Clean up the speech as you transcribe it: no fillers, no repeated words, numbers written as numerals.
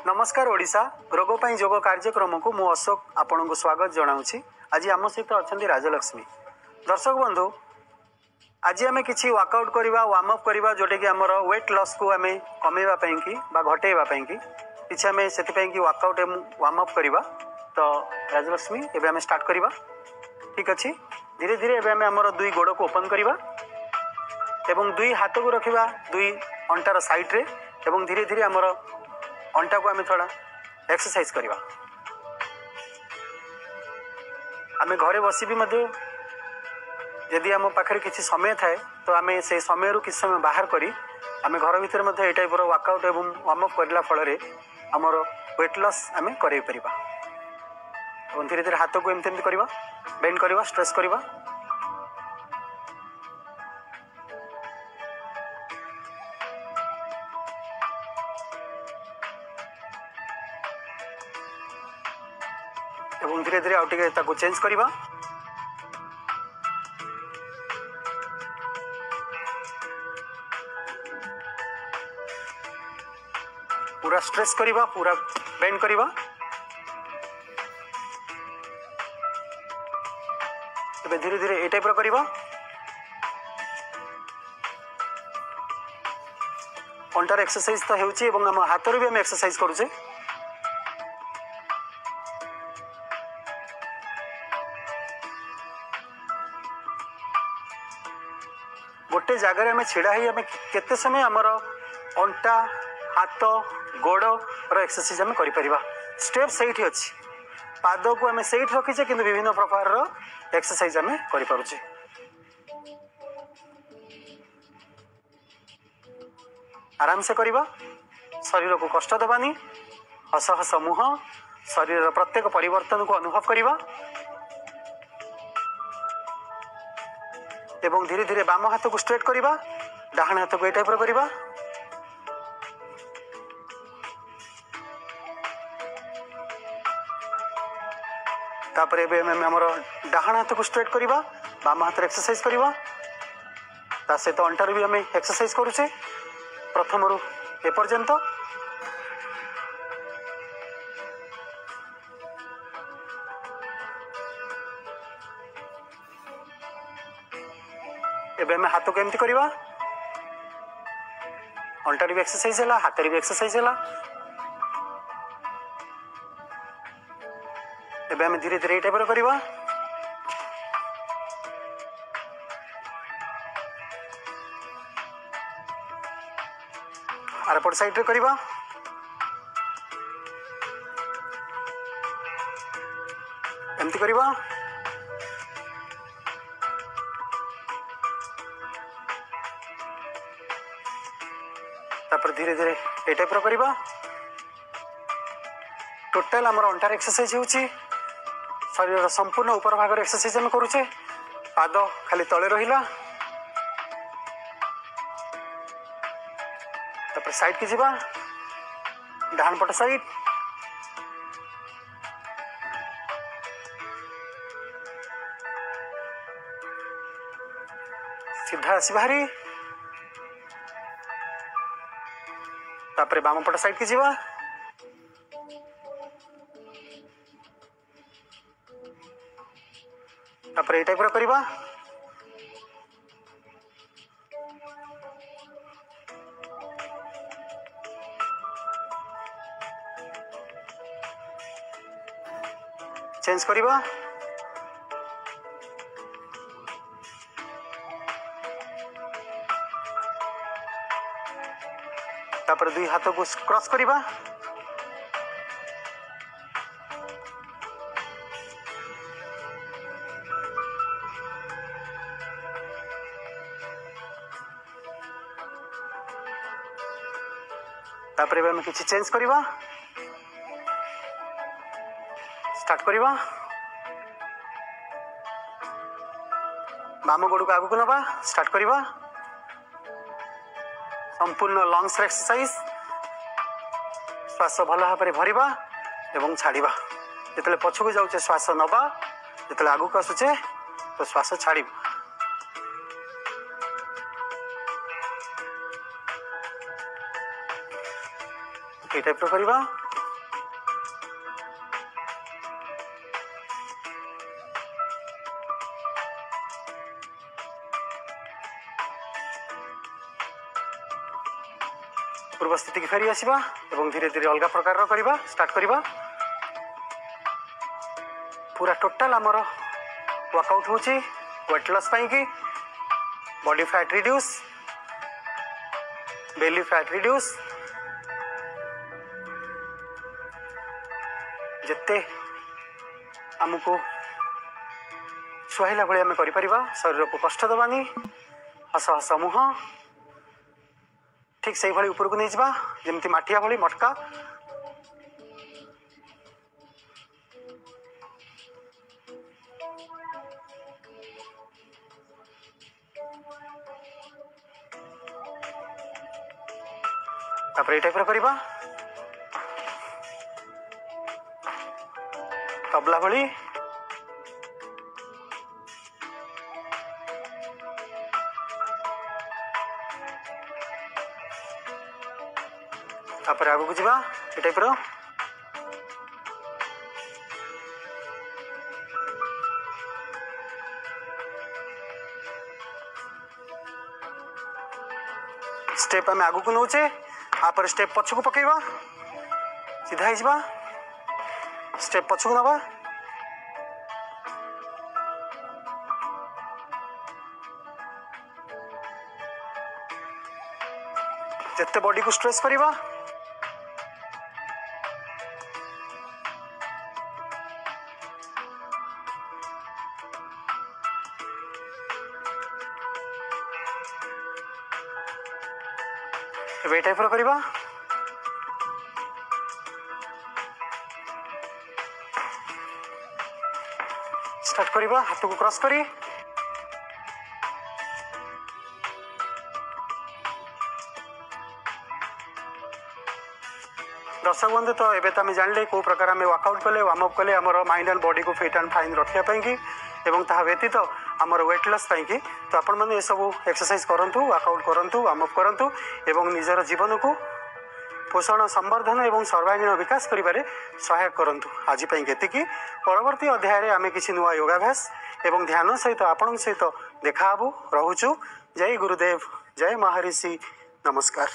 नमस्कार ओडिशा रोग पई जोग कार्यक्रम को मु अशोक आपण को स्वागत जनाऊँगी। आज आम सहित अच्छा राजलक्ष्मी। दर्शक बंधु आज आम कि वर्कआउट करवा वार्म अप करवा जोटा कि आमर वेट लॉस को आम कमेवा कि घटेवा कि आम से वर्कआउट वार्म अप करवा। तो राजलक्ष्मी एवं आम स्टार्ट करवा। ठीक अच्छे धीरे धीरे एवं आमर दुई गोड़ को ओपन करवा एवं दुई हाथ को रखा दुई अंटार साइड रे एवं धीरे धीरे आमर अंटा को आम थोड़ा एक्सरसाइज करवा। आम घरे बसी भी यदि आम पाखे किसी समय थाए तो आम से समय रू किसी समय बाहर करी आम घर भितर ये टाइप वर्कआउट एवं वार्म अप करला फल आमर वेट लॉस आम कर धीरे धीरे हाथ को एमती करवा बेंड करवा स्ट्रेच करवा। एवं धीरे धीरे आउ टिके ताको चेंज करवा। पूरा स्ट्रेच करवा पूरा बेंड करवा। एबे धीरे धीरे ए टाइप करवा। अंटार एक्सरसाइज तो होउची एवं हम हाथ भी हम एक्सरसाइज करूचे। गोटे जगार आम छिड़ा ही आम केते समय आमर अंटा हाथ गोड़ एक्सरसाइज आम कर स्टेप से अच्छी पाद को आम से रखीचे कि विभिन्न प्रकार एक्सरसाइज आम कर आराम से करवा। शरीर को कष्ट दबानी हस हस मुह शरीर प्रत्येक परिवर्तन को अनुभव करवा एवं धीरे धीरे बाम हाथ को स्ट्रेट करवा डाहाण हाथ को ए टाइप करवा। तापर हमर डाहाण हाथ को स्ट्रेट करवा बाम हाथ एक्सरसाइज करवा। ता सहित अंटार भी आम एक्सरसाइज करुचे प्रथम रू ए पर्यंत। एवं हाथ को एमती करवा अंटार भी एक्सरसाइज है हाथ भी एक्सरसाइज है। एवं आम धीरे धीरे टाइप करवा। आरपट साइड रे करवा। एमती करवा। तापर धीरे धीरे ए टाइप करवा। टोटाल आमर अंटार एक्सरसाइज होउची शरीर संपूर्ण ऊपर भाग एक्सरसाइज आम करुचे। पाद खाली तले रहिला। तापर साइड की जीवा डाहाण पट साइड सीधा आसी बाहरी। तापर बाम पट साइड की जीवा तापर ए टाइप करवा। चेंज करवा। तापर दुई हाथ को क्रॉस करवा। तापर आम किसी चेंज करवा स्टार्ट करवा। बाम गोड़ को आगू को नवा स्टार्ट करवा। संपूर्ण लंग्स एक्सरसाइज श्वास भल भाव भरवा एवं छाड़वा। जिते पछक जाऊे श्वास नवा जिते आगू को आसुचे तो श्वास छाड़। ये टाइप करवा। पूर्व स्थिति की फेरी आसवा एवं धीरे धीरे अलग प्रकार करवा स्टार्ट करवा। पूरा टोटाल आमर वर्कआउट होची वेट लॉस पाई की body fat reduce belly fat reduce जिते आमको सुहाइला भाई आम कर शरीर को कष्ट दबानी हस हस मुह ठीक से भाई ऊपर को नहीं जावा जमती माटिया भाई मटका तापर ये टाइप करवा तबला भली तापर आगू जावा ये टाइप रो स्टेप आम आगू को नौचे आपर स्टेप पछकू पकेवा सीधा ही स्टेप पछकू नवा जिते बॉडी को स्ट्रेच करवा ए टाइप करवा स्टार्ट करवा हाथ को क्रॉस करी दर्शक बंधु तो एबे तो आम जानले कौ प्रकार आम वर्कआउट कले वार्मअप कले आमर माइंड एंड बॉडी को फिट एंड फाइन रखापी एवं ता व्यतीत आमर वेट लॉस पाई तो आपण मैंने सब एक्सरसाइज करंतु वर्कआउट करंतु वार्मअप करंतु एवं निजर जीवन को पोषण संवर्धन एवं सर्वांगीण विकास करिबारे सहायक करंतु। आज पई केतिकी परवर्ती अध्याय रे आमे किछि नुवा योगाभ्यास एवं ध्यान सहित आपण सहित देखा हबु रहूछु। जय गुरुदेव जय महर्षि नमस्कार।